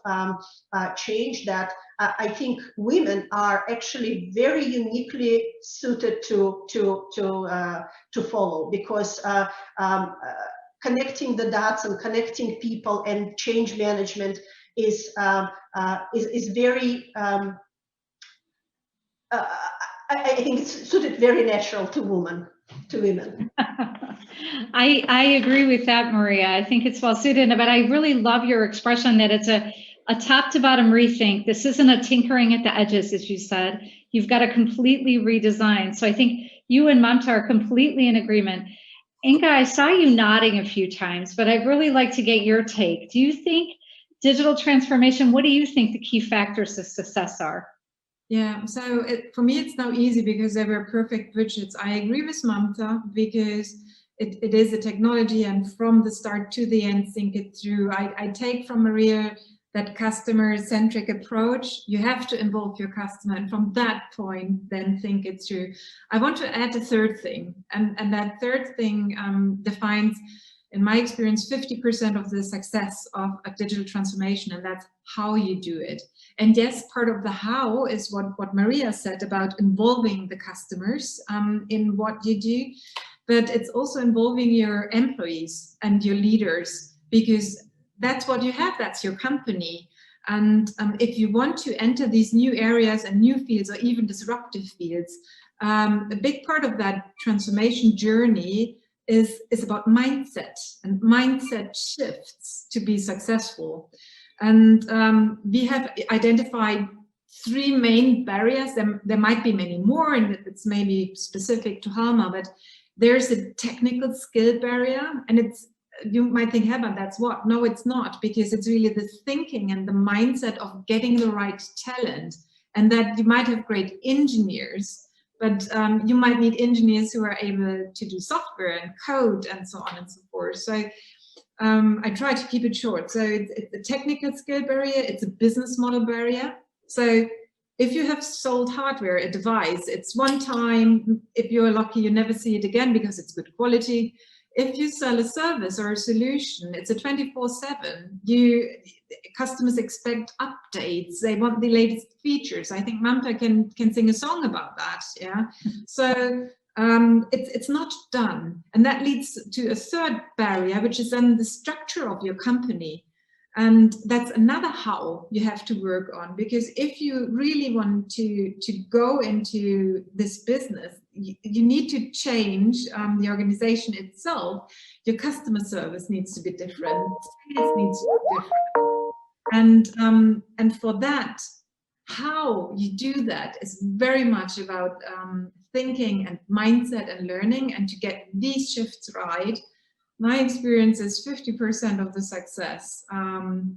change that I think women are actually very uniquely suited to follow, because connecting the dots and connecting people and change management is very I think it's suited very natural to women. I agree with that, Maria. I think it's well suited, but I really love your expression that it's a top to bottom rethink. This isn't a tinkering at the edges, as you said. You've got to completely redesign. So I think you and Mamta are completely in agreement. Inka, I saw you nodding a few times, but I'd really like to get your take. Do you think digital transformation, what do you think the key factors of success are? Yeah, so for me, it's now easy because they were perfect widgets. I agree with Mamta because it is a technology, and from the start to the end, think it through. I take from Maria that customer-centric approach. You have to involve your customer, and from that point, then think it through. I want to add a third thing, and that third thing defines, in my experience, 50% of the success of a digital transformation, and that's how you do it. And yes, part of the how is what Maria said about involving the customers in what you do, but it's also involving your employees and your leaders, because that's what you have, that's your company. And if you want to enter these new areas and new fields, or even disruptive fields, a big part of that transformation journey is about mindset and mindset shifts to be successful. And we have identified 3 main barriers. There might be many more, and it's maybe specific to Halma, but there's a technical skill barrier, and it's, you might think, Heban, that's what? No, it's not, because it's really the thinking and the mindset of getting the right talent, and that you might have great engineers, but you might need engineers who are able to do software and code and so on and so forth. So I try to keep it short. So it's a technical skill barrier, it's a business model barrier. So if you have sold hardware, a device, it's one time. If you're lucky, you never see it again because it's good quality. If you sell a service or a solution, it's a 24/7. Customers expect updates. They want the latest features. I think Mamta can sing a song about that. Yeah. So it's not done. And that leads to a third barrier, which is then the structure of your company. And that's another how you have to work on, because if you really want to go into this business, you need to change the organization itself. Your customer service needs to be different, sales needs to be different. And for that, how you do that is very much about thinking and mindset and learning, and to get these shifts right. My experience is 50% of the success. And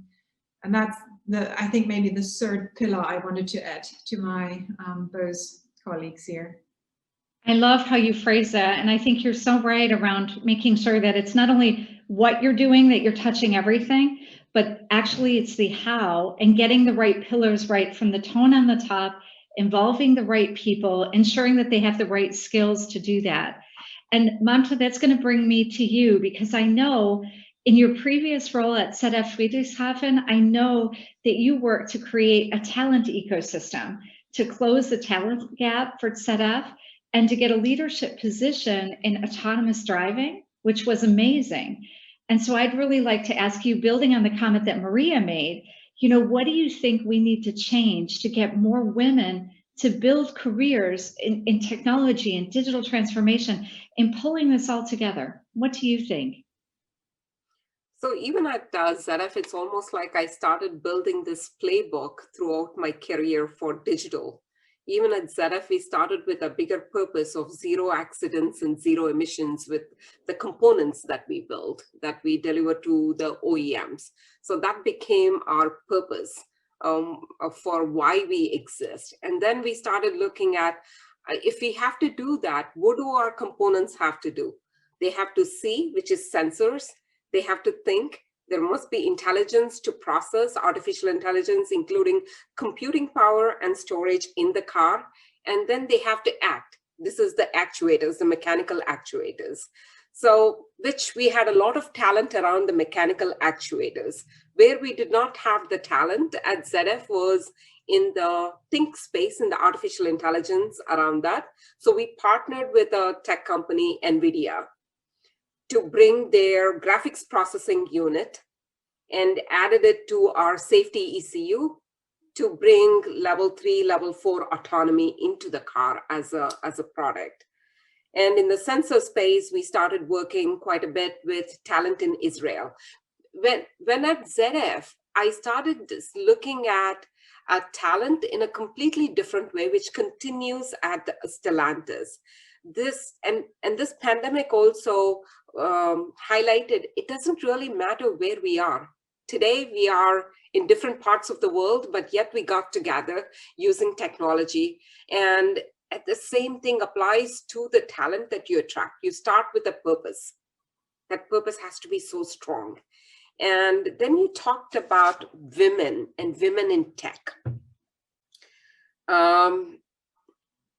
that's I think maybe the third pillar I wanted to add to my both colleagues here. I love how you phrase that. And I think you're so right around making sure that it's not only what you're doing, that you're touching everything, but actually it's the how, and getting the right pillars right from the tone on the top, involving the right people, ensuring that they have the right skills to do that. And Mamta, that's going to bring me to you, because I know in your previous role at ZF Friedrichshafen, I know that you worked to create a talent ecosystem to close the talent gap for ZF and to get a leadership position in autonomous driving, which was amazing. And so I'd really like to ask you, building on the comment that Maria made, what do you think we need to change to get more women to build careers in technology and digital transformation, in pulling this all together? What do you think? So even at ZF, it's almost like I started building this playbook throughout my career for digital. Even at ZF, we started with a bigger purpose of zero accidents and zero emissions with the components that we build, that we deliver to the OEMs. So that became our purpose for why we exist. And then we started looking at, if we have to do that, what do our components have to do? They have to see, which is sensors. They have to think. There must be intelligence to process, artificial intelligence, including computing power and storage in the car. And then they have to act. This is the actuators, the mechanical actuators. So, which we had a lot of talent around the mechanical actuators. Where we did not have the talent at ZF was in the think space, in the artificial intelligence around that. So we partnered with a tech company, NVIDIA, to bring their graphics processing unit and added it to our safety ECU to bring level 3, level 4 autonomy into the car as a product. And in the sensor space, we started working quite a bit with talent in Israel. When at ZF, I started looking at talent in a completely different way, which continues at Stellantis. This pandemic also highlighted it doesn't really matter where we are. Today, we are in different parts of the world, but yet we got together using technology. And the same thing applies to the talent that you attract. You start with a purpose. That purpose has to be so strong. And then you talked about women and women in tech.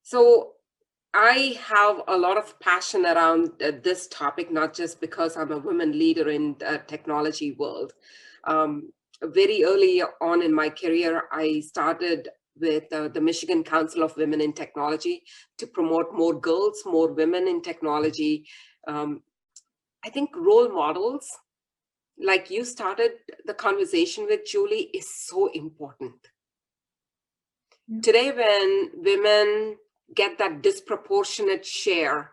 So I have a lot of passion around this topic, not just because I'm a women leader in the technology world. Very early on in my career, I started with the Michigan Council of Women in Technology to promote more girls, more women in technology. I think role models, like you started the conversation with, Julie, is so important. Yeah. Today, when women get that disproportionate share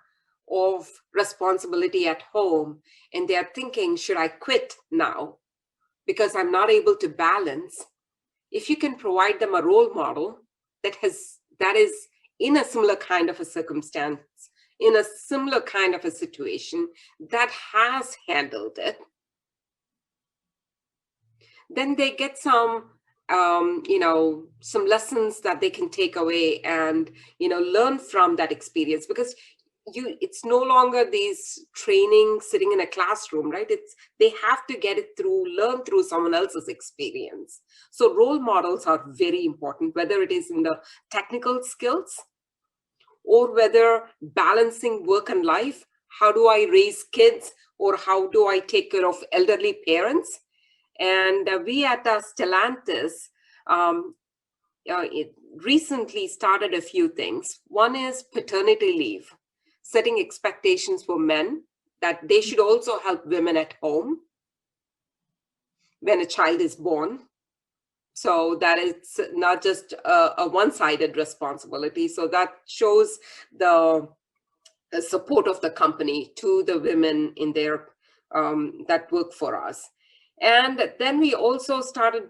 of responsibility at home, and they're thinking, should I quit now because I'm not able to balance? If you can provide them a role model that is in a similar kind of a circumstance, in a similar kind of a situation, that has handled it, then they get some lessons that they can take away and, learn from that experience, because it's no longer these training sitting in a classroom, right? They have to get it learn through someone else's experience. So role models are very important, whether it is in the technical skills or whether balancing work and life. How do I raise kids, or how do I take care of elderly parents? And we at Stellantis recently started a few things. One is paternity leave. setting expectations for men that they should also help women at home when a child is born. So that is not just a one-sided responsibility. So that shows the support of the company to the women in their that work for us. And then we also started,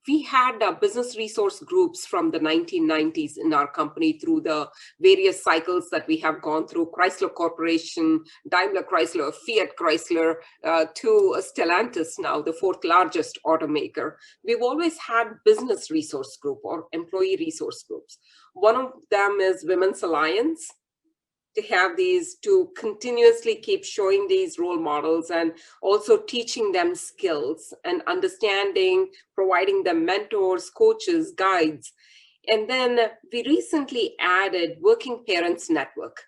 we had business resource groups from the 1990s in our company through the various cycles that we have gone through, Chrysler Corporation, Daimler Chrysler, Fiat Chrysler, to Stellantis now, the 4th largest automaker. We've always had business resource group or employee resource groups. One of them is Women's Alliance, to have these, to continuously keep showing these role models and also teaching them skills and understanding, providing them mentors, coaches, guides. And then we recently added Working Parents Network.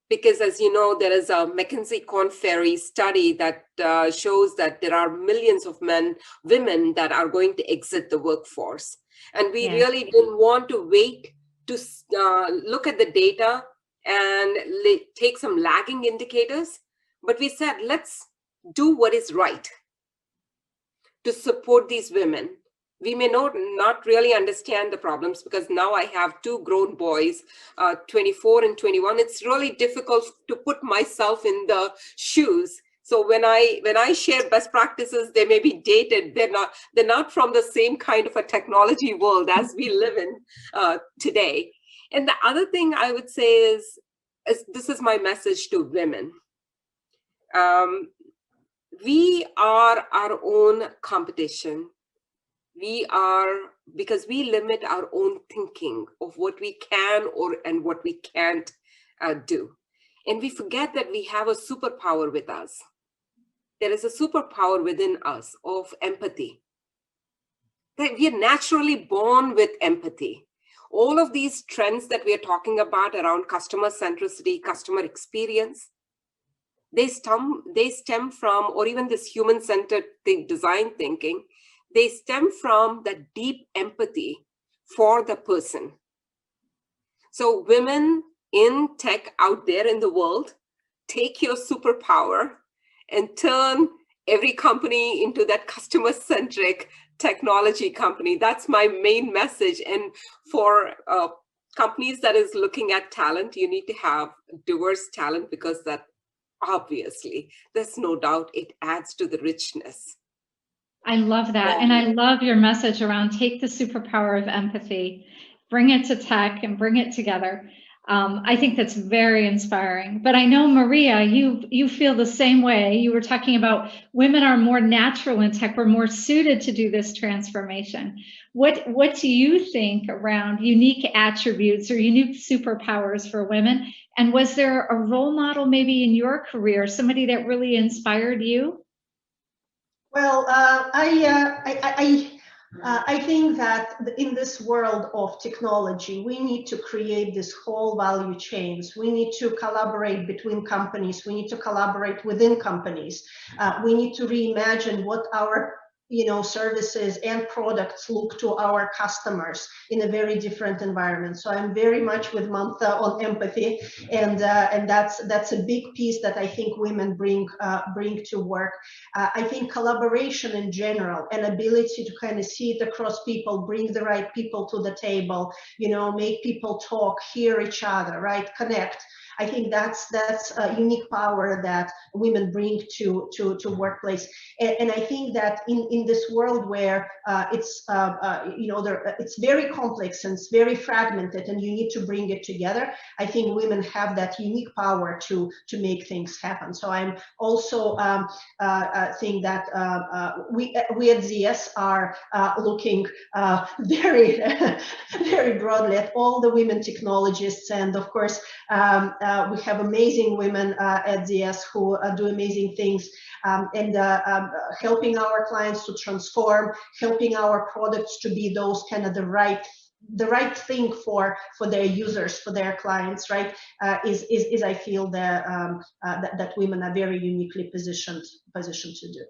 Because as you know, there is a McKinsey Korn Ferry study that shows that there are millions of women that are going to exit the workforce. And we really didn't want to wait to look at the data and take some lagging indicators, but we said, let's do what is right to support these women. We may not really understand the problems because now I have 2 grown boys, 24 and 21. It's really difficult to put myself in the shoes. So when I share best practices, they may be dated. They're not from the same kind of a technology world as we live in today. And the other thing I would say is this is my message to women. We are our own competition. Because we limit our own thinking of what we can and what we can't do. And we forget that we have a superpower with us. There is a superpower within us of empathy. That we are naturally born with empathy. All of these trends that we are talking about around customer centricity, customer experience, they stem from, or even this human-centered design thinking, they stem from the deep empathy for the person. So women in tech out there in the world, take your superpower and turn every company into that customer-centric technology company. That's my main message. And for companies that is looking at talent, you need to have diverse talent because that obviously, there's no doubt it adds to the richness. I love that. And I love your message around take the superpower of empathy, bring it to tech and bring it together. I think that's very inspiring. But I know, Maria, you feel the same way. You were talking about women are more natural in tech. We're more suited to do this transformation. What do you think around unique attributes or unique superpowers for women? And was there a role model maybe in your career, somebody that really inspired you? Well, I think that in this world of technology, we need to create this whole value chains. We need to collaborate between companies. We need to collaborate within companies. We need to reimagine what our services and products look to our customers in a very different environment. So I'm very much with Mamta on empathy, and that's a big piece that I think women bring to work. I think collaboration in general, and ability to kind of see it across people, bring the right people to the table, make people talk, hear each other, right, connect. I think that's a unique power that women bring to workplace, and I think that in this world where it's very complex and it's very fragmented, and you need to bring it together, I think women have that unique power to make things happen. So I'm also think that we at ZS are looking very very broadly at all the women technologists, and of course. We have amazing women at ZS who do amazing things, and helping our clients to transform, helping our products to be those kind of the right thing for their users, for their clients, right? Is I feel that women are very uniquely positioned to do.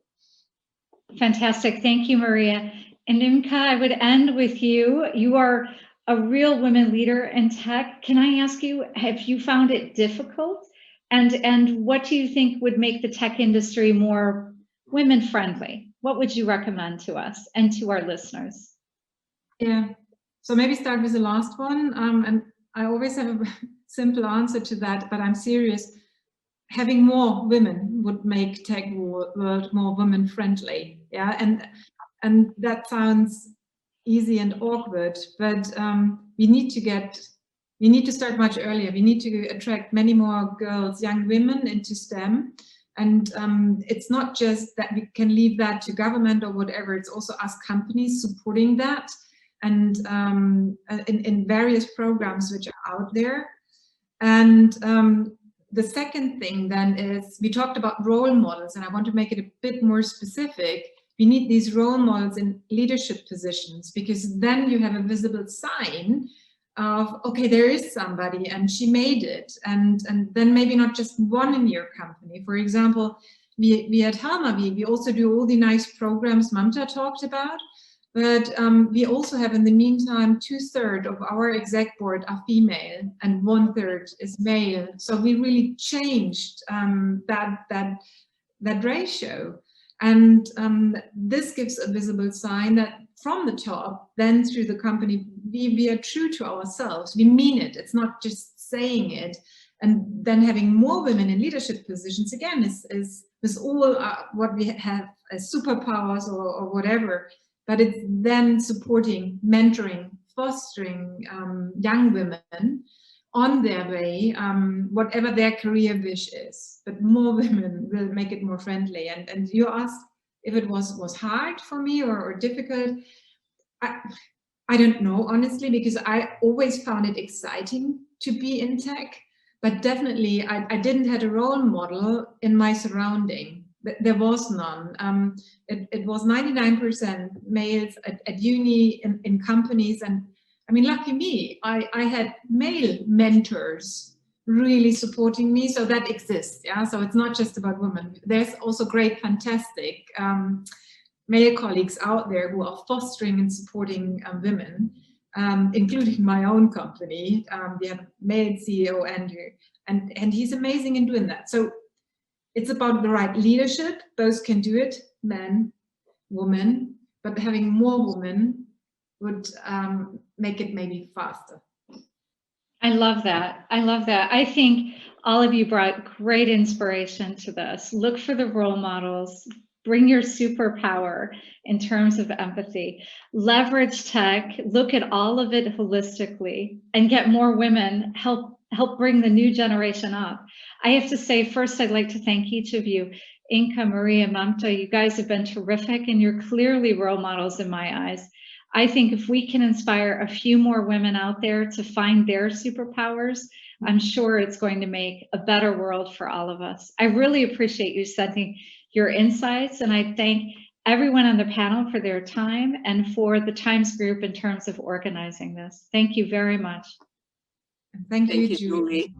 Fantastic. Thank you, Maria. And Imka, I would end with you. You are a real women leader in tech. Can I ask you, have you found it difficult? And what do you think would make the tech industry more women friendly? What would you recommend to us and to our listeners? Yeah, so maybe start with the last one. And I always have a simple answer to that, but I'm serious. Having more women would make tech world more women friendly. Yeah, and that sounds easy and awkward, but we need to start much earlier. We need to attract many more girls, young women into STEM. And it's not just that we can leave that to government or whatever, it's also us companies supporting that, and in various programs which are out there. And the second thing then is, we talked about role models, and I want to make it a bit more specific. We need these role models in leadership positions, because then you have a visible sign of, okay, there is somebody and she made it. And then maybe not just one in your company. For example, we at Halma, we also do all the nice programs Mamta talked about, but we also have, in the meantime, 2/3 of our exec board are female and 1/3 is male. So we really changed that ratio. And this gives a visible sign that from the top, then through the company, we are true to ourselves. We mean it. It's not just saying it. And then having more women in leadership positions, again, is all what we have as superpowers or whatever. But it's then supporting, mentoring, fostering young women on their way, whatever their career wish is. But more women will make it more friendly. And you asked if it was hard for me or difficult. I don't know, honestly, because I always found it exciting to be in tech, but definitely I didn't have a role model in my surrounding. There was none. It was 99% males at uni, in companies. And I mean, lucky me, I had male mentors really supporting me. So that exists. Yeah. So it's not just about women. There's also great, fantastic male colleagues out there who are fostering and supporting women, including my own company. We have a male CEO, Andrew, and he's amazing in doing that. So it's about the right leadership. Both can do it, men, women, but having more women would make it maybe faster. I love that. I love that. I think all of you brought great inspiration to this. Look for the role models. Bring your superpower in terms of empathy. Leverage tech. Look at all of it holistically and get more women. Help bring the new generation up. I have to say, first, I'd like to thank each of you. Inka, Maria, Mamta, you guys have been terrific, and you're clearly role models in my eyes. I think if we can inspire a few more women out there to find their superpowers, I'm sure it's going to make a better world for all of us. I really appreciate you sending your insights, and I thank everyone on the panel for their time and for the Times Group in terms of organizing this. Thank you very much. Thank you, Julie.